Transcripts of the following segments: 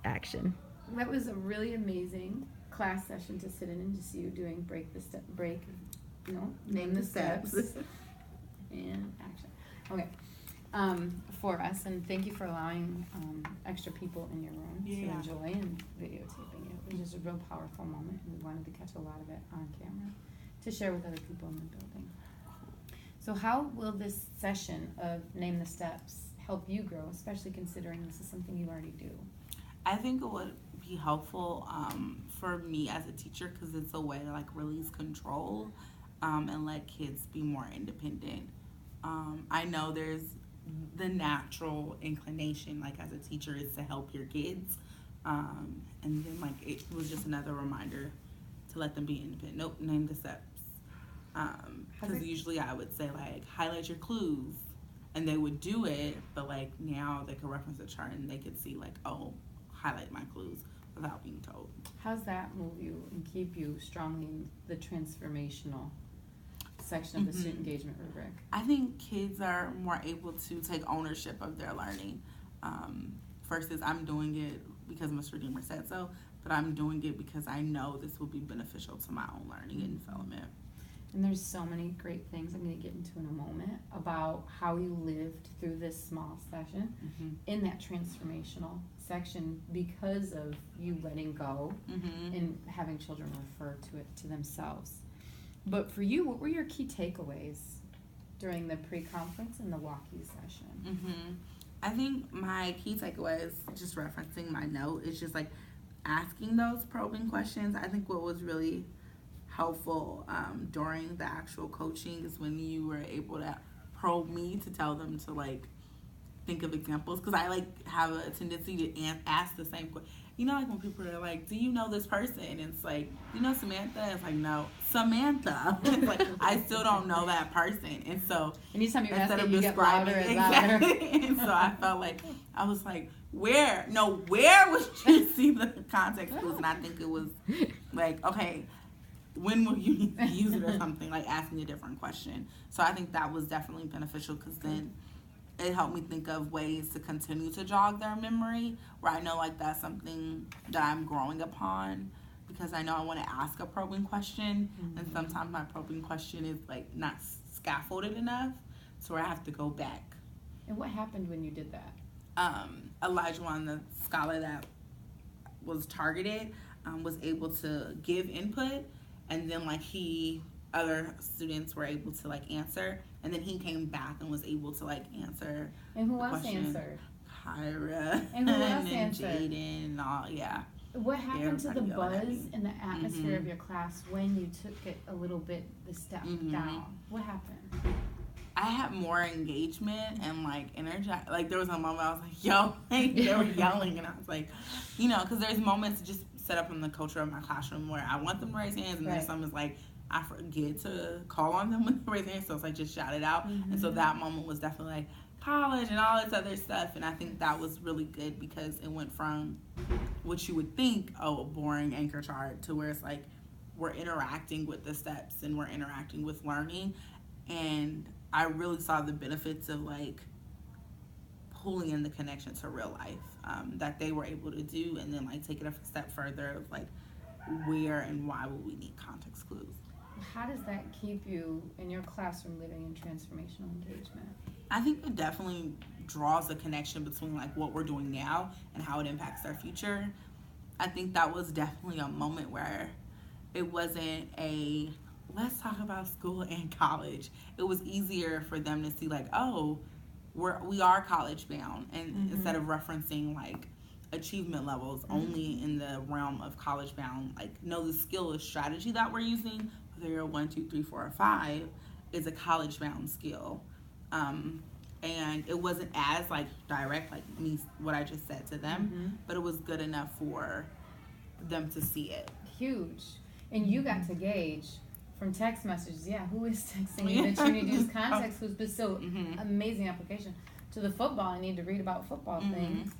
action. That was a really amazing class session to sit in and just you doing name the steps and action. Okay. For us, and thank you for allowing extra people in your room to enjoy and videotaping it. It was just a real powerful moment, and we wanted to catch a lot of it on camera to share with other people in the building. So how will this session of Name the Steps help you grow, especially considering this is something you already do? I think it would be helpful for me as a teacher because it's a way to like release control and let kids be more independent. I know there's the natural inclination, like as a teacher, is to help your kids, and then like it was just another reminder to let them be independent. Nope, name the steps. Because usually I would say like highlight your clues, and they would do it, but like now they could reference the chart and they could see like, oh, highlight my clues without being told. How's that move you and keep you strongly in the transformational section of the student engagement rubric? I think kids are more able to take ownership of their learning versus I'm doing it because Mr. Redeemer said so, but I'm doing it because I know this will be beneficial to my own learning and development. And there's so many great things I'm going to get into in a moment about how you lived through this small session in that transformational section because of you letting go and having children refer to it to themselves. But for you, what were your key takeaways during the pre-conference and the walkie session? I think my key takeaways, just referencing my note, is just like asking those probing questions. I think what was really helpful during the actual coaching is when you were able to probe me to tell them to like think of examples, because I like have a tendency to ask the same question. You know, like when people are like, do you know this person? And it's like, you know Samantha? It's like, no, Samantha. It's like, I still don't know that person. And so, anytime you ask instead it, of you get louder and louder. And so I felt like, I was like, where would you see the context clues? And I think it was like, okay, when will you need to use it or something, like asking a different question. So I think that was definitely beneficial because then it helped me think of ways to continue to jog their memory, where I know like that's something that I'm growing upon, because I know I want to ask a probing question, and sometimes my probing question is like not scaffolded enough, so I have to go back. And what happened when you did that? Elijah Wan, the scholar that was targeted, was able to give input, and then like other students were able to like answer, and then he came back and was able to like answer. And who else answered? Kyra. And who else answered? Jaden and all, yeah. What happened to the buzz and the atmosphere of your class when you took it a little bit the step down? What happened? I had more engagement and like energy. Like there was a moment I was like, yo, like, they were yelling, and I was like, you know, because there's moments just set up in the culture of my classroom where I want them to raise hands, and there's some is like I forget to call on them when they raise hands, so it's like just shout it out. And so that moment was definitely like college and all this other stuff, and I think that was really good because it went from what you would think, oh, a boring anchor chart, to where it's like we're interacting with the steps and we're interacting with learning, and I really saw the benefits of like pulling in the connection to real life that they were able to do, and then like take it a step further of like where and why will we need context clues. How does that keep you in your classroom living in transformational engagement? I think it definitely draws a connection between like what we're doing now and how it impacts our future. I think that was definitely a moment where it wasn't a let's talk about school and college. It was easier for them to see like, oh, we are college bound, and instead of referencing like achievement levels only in the realm of college bound, like no, the skill or strategy that we're using, whether you're 1, 2, 3, 4, or 5, is a college bound skill. And it wasn't as like direct like me what I just said to them, but it was good enough for them to see it. Huge. And you got to gauge from text messages, who is texting me that you need to use context clues, but still amazing application, to the football, I need to read about football things,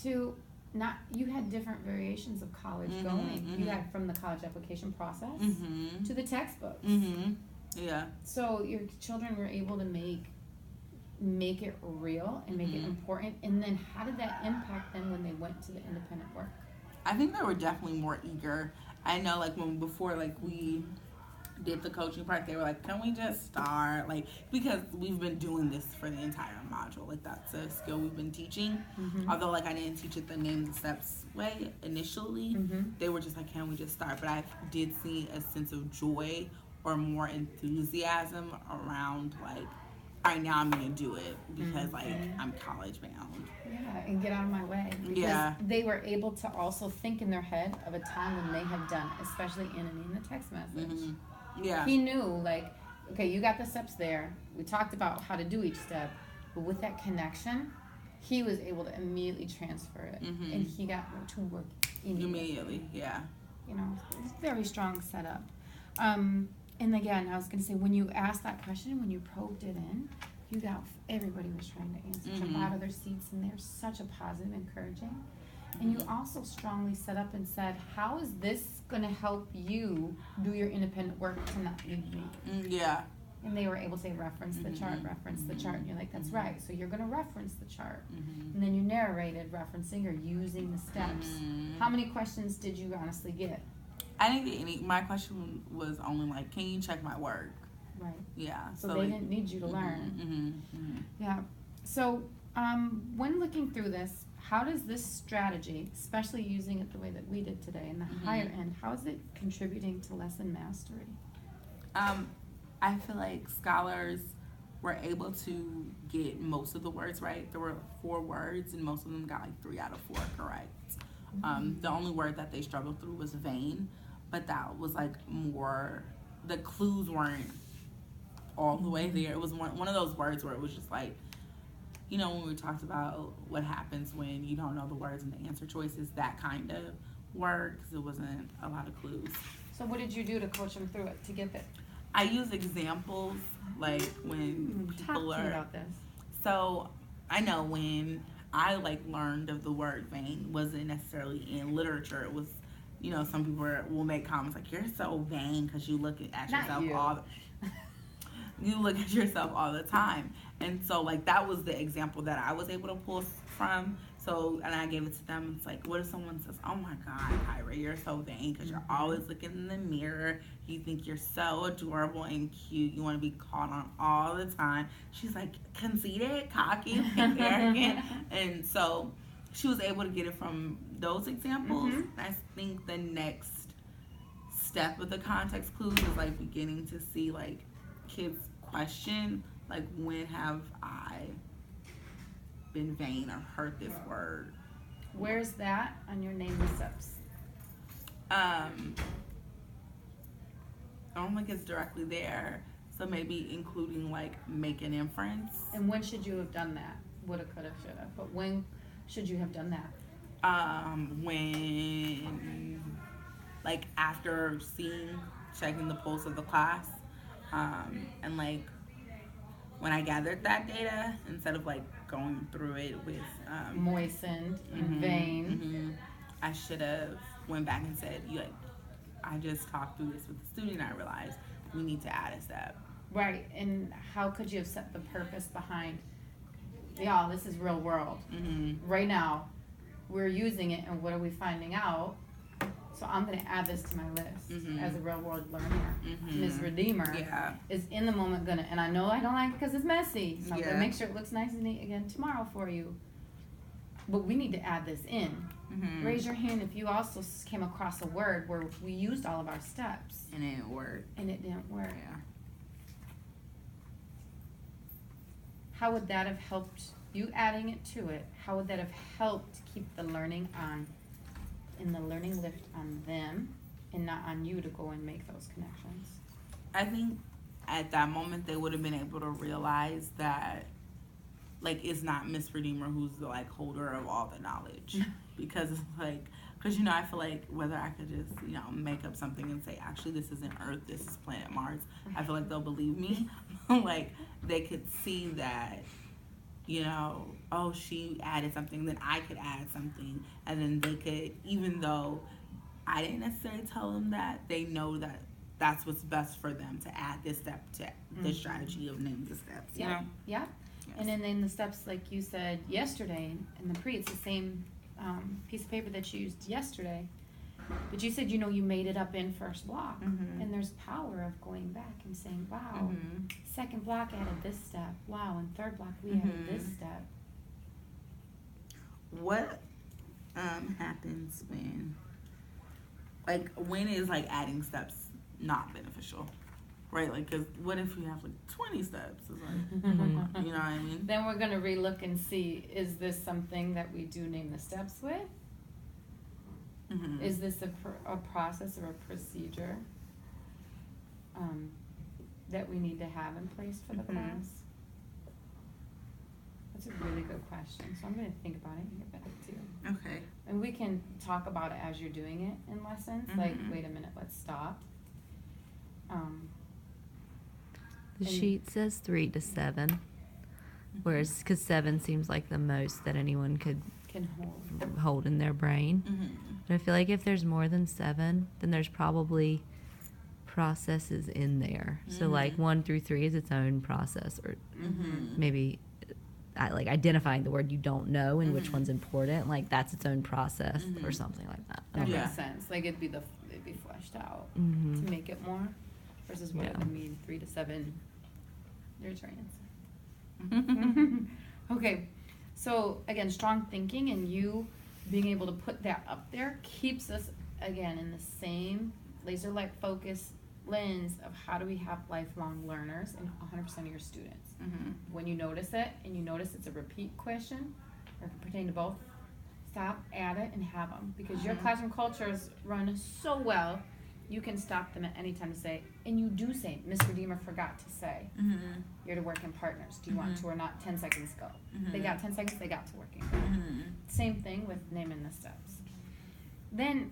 to not, you had different variations of college going. You had from the college application process to the textbooks. Yeah. So your children were able to make make it real and make it important? And then how did that impact them when they went to the independent work? I think they were definitely more eager. I know, like, before we did the coaching part, they were like, can we just start? Like, because we've been doing this for the entire module. Like, that's a skill we've been teaching. Although, like, I didn't teach it the name and steps way initially. They were just like, can we just start? But I did see a sense of joy or more enthusiasm around, like, all right, now I'm going to do it because, like, I'm college bound. Yeah, and get out of my way. Because they were able to also think in their head of a time when they have done it, especially in the text message. Yeah. He knew, like, okay, you got the steps there. We talked about how to do each step. But with that connection, he was able to immediately transfer it. And he got to work immediately. Yeah. You know, it's a very strong setup. And again, I was going to say, when you asked that question, when you probed it in, you got, everybody was trying to answer, jump out of their seats, and they're such a positive, encouraging. And you also strongly set up and said, how is this going to help you do your independent work to not need me? Yeah. And they were able to say, reference the chart, reference the chart. And you're like, that's right. So you're going to reference the chart. And then you narrated referencing or using the steps. How many questions did you honestly get? I didn't get any. My question was only like, can you check my work? Right. Yeah. So they didn't need you to learn. Yeah. So when looking through this, how does this strategy, especially using it the way that we did today in the higher end, how is it contributing to lesson mastery? I feel like scholars were able to get most of the words right. There were 4 words, and most of them got like 3 out of 4 correct. The only word that they struggled through was vain, but that was like more, the clues weren't all the way there. It was one of those words where it was just like, you know, when we talked about what happens when you don't know the words and the answer choices, that kind of word, because it wasn't a lot of clues. So what did you do to coach them through it to get that? I use examples, like when people Talk to me about this. So I know when I like learned of the word vain wasn't necessarily in literature. It was, you know, some people will make comments like, you're so vain because you look at yourself you look at yourself all the time. And so like that was the example that I was able to pull from. So, and I gave it to them. It's like, what if someone says, oh my God, Kyra, you're so vain because you're always looking in the mirror. You think you're so adorable and cute. You want to be called on all the time. She's like conceited, cocky, and arrogant. And so she was able to get it from those examples. I think the next step with the context clues is like beginning to see like kids question, like, when have I been vain or heard this word? Where's that on your name the steps? I don't think it's directly there. So maybe including like make an inference. And when should you have done that? Woulda, coulda, shoulda. But when should you have done that? When like after checking the pulse of the class, and like when I gathered that data, instead of like going through it with moistened and vain, I should have went back and said, I just talked through this with the student, and I realized we need to add a step. Right. And how could you have set the purpose behind, y'all, this is real world. Right now, we're using it, and what are we finding out? So I'm going to add this to my list as a real world learner. Ms. Redeemer is in the moment going to, and I know I don't like it because it's messy. So I'm going to make sure it looks nice and neat again tomorrow for you. But we need to add this in. Raise your hand if you also came across a word where we used all of our steps. And it didn't work. And it didn't work. Yeah. How would that have helped you adding it to it? How would that have helped keep the learning in the learning lift on them and not on you to go and make those connections? I think at that moment they would have been able to realize that like it's not Miss Redeemer who's the like holder of all the knowledge. Because it's like, because you know, I feel like whether I could just, you know, make up something and say, actually this isn't Earth, this is planet Mars, I feel like they'll believe me. Like they could see that, you know, oh, she added something, then I could add something, and then they could, even though I didn't necessarily tell them that, they know that that's what's best for them to add this step to the strategy of naming the steps, you know? Yeah. Yes. And then in the steps, like you said yesterday in the pre, it's the same piece of paper that you used yesterday. But you said, you made it up in first block. Mhm. And there's power of going back and saying, wow, Mhm. second block added this step. Wow, and third block we Mhm. added this step. What happens when is like adding steps not beneficial? Right, like, cause what if you have like 20 steps? It's like, you know what I mean? Then we're gonna relook and see, is this something that we do name the steps with? Mhm. Is this a process or a procedure that we need to have in place for the Mhm. class? That's a really good question, so I'm gonna think about it and get back to you. Okay. And we can talk about it as you're doing it in lessons, like, Mhm. wait a minute, let's stop. The And- sheet says 3 to 7, whereas because 7 seems like the most that anyone could Can hold. hold in their brain. Mhm. But I feel like if there's more than 7, then there's probably processes in there. So like Mhm. 1 through 3 is its own process, or Mhm. maybe like identifying the word you don't know and which Mhm. one's important. Like that's its own process or Mhm. something like that. That Yeah. makes sense, like, it'd be fleshed out Mm-hmm. to make it more, versus what it Yeah. would mean 3 to 7. There's your answer. Mhm. Okay, so again, strong thinking and you being able to put that up there keeps us again in the same laser-like focus lens of how do we have lifelong learners in 100% of your students. Mhm. When you notice it and you notice it's a repeat question or it can pertain to both, stop, add it, and have them, because your Mhm. classroom cultures run so well. You can stop them at any time to say, and you do say, Miss Redeemer forgot to say, Mhm. you're to work in partners. Do you want Mhm. to or not? 10 seconds go. They Mhm. got 10 seconds, they got to working. Mhm. Same thing with naming the steps. Then,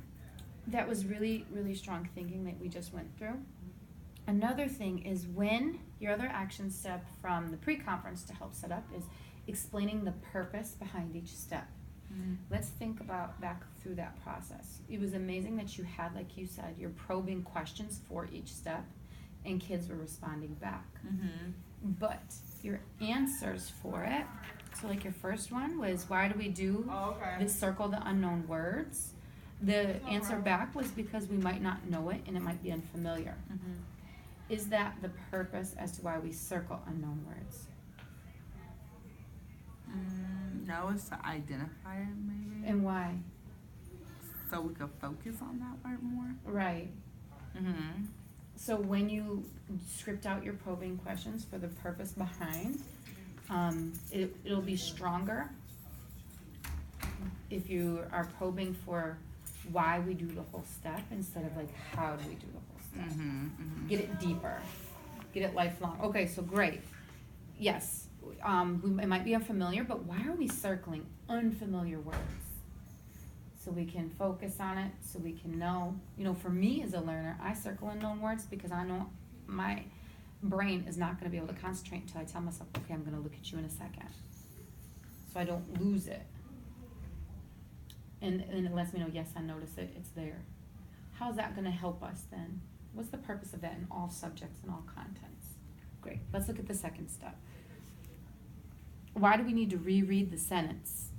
that was really, really strong thinking that we just went through. Another thing is when your other action step from the pre-conference to help set up is explaining the purpose behind each step. Mhm. Let's think about back through that process. It was amazing that you had, like you said, your probing questions for each step and kids were responding back. Mhm. But your answers for it, so like your first one was, why do we do this circle the unknown words? The answer back was because we might not know it and it might be unfamiliar. Mhm. Is that the purpose as to why we circle unknown words? No, it's to identify it maybe. And why? So we could focus on that part more. Right. Mhm. So when you script out your probing questions for the purpose behind, it'll be stronger if you are probing for why we do the whole step instead of like how do we do the whole step. Mhm. Mhm. Get it deeper, get it lifelong. Okay, so great. Yes, it might be unfamiliar, but why are we circling unfamiliar words? So we can focus on it, so we can know. For me as a learner, I circle unknown words because I know my brain is not gonna be able to concentrate until I tell myself, okay, I'm gonna look at you in a second. So I don't lose it. And it lets me know, yes, I notice it, it's there. How's that gonna help us then? What's the purpose of that in all subjects and all contents? Great, let's look at the second step. Why do we need to reread the sentence?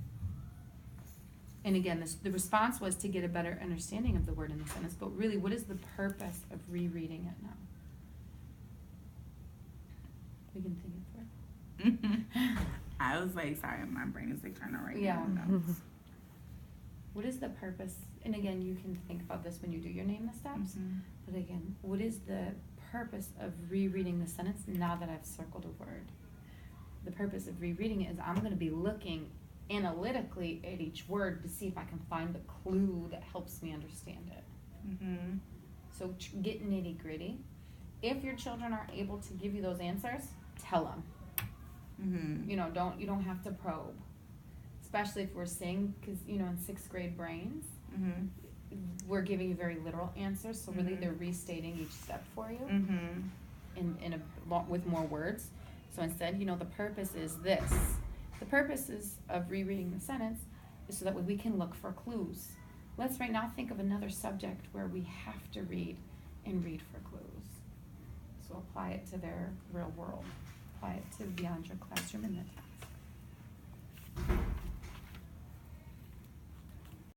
And again, the response was to get a better understanding of the word in the sentence, but really, what is the purpose of rereading it now? We can think it through. I was like, sorry, my brain is like trying to write Yeah. down notes. What is the purpose? And again, you can think about this when you do your name the steps. Mhm. But again, what is the purpose of rereading the sentence now that I've circled a word? The purpose of rereading it is I'm going to be looking analytically at each word to see if I can find the clue that helps me understand it. Mhm. So get nitty gritty. If your children are able to give you those answers, tell them. Mhm. You don't have to probe. Especially if we're saying, because in 6th grade brains, Mhm. we're giving you very literal answers, so really Mhm. they're restating each step for you Mhm. in a lot with more words. So instead, the purpose is this. The purpose of rereading the sentence is so that way we can look for clues. Let's right now think of another subject where we have to read and read for clues. So apply it to their real world. apply it to beyond your classroom and the task.